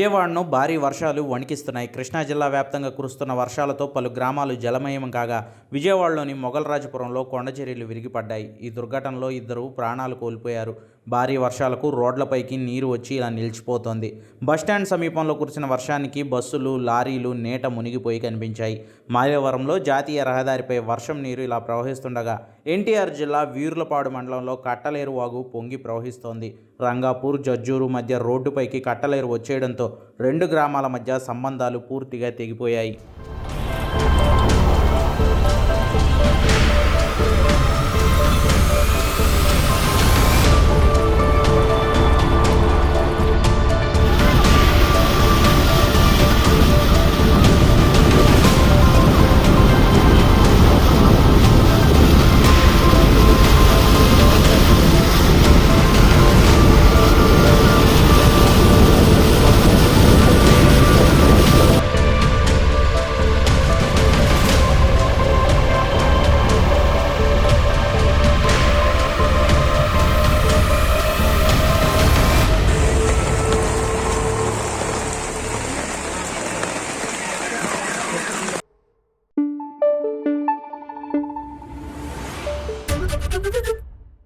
విజయవాడను భారీ వర్షాలు వణికిస్తున్నాయి. కృష్ణా జిల్లా వ్యాప్తంగా కురుస్తున్న వర్షాలతో పలు గ్రామాలు జలమయం కాగా, విజయవాడలోని మొగల్రాజపురంలో కొండచర్యలు విరిగిపడ్డాయి. ఈ దుర్ఘటనలో ఇద్దరు ప్రాణాలు కోల్పోయారు. భారీ వర్షాలకు రోడ్లపైకి నీరు వచ్చి ఇలా నిలిచిపోతోంది. బస్టాండ్ సమీపంలో కురిసిన వర్షానికి బస్సులు, లారీలు నీట మునిగిపోయి కనిపించాయి. మాయవరంలో జాతీయ రహదారిపై వర్షం నీరు ఇలా ప్రవహిస్తుండగా, ఎన్టీఆర్ జిల్లా వీర్లపాడు మండలంలో కట్టలేరు వాగు పొంగి ప్రవహిస్తోంది. రంగాపూర్, జజ్జూరు మధ్య రోడ్డుపైకి కట్టలేరు వచ్చేయడంతో రెండు గ్రామాల మధ్య సంబంధాలు పూర్తిగా తెగిపోయాయి.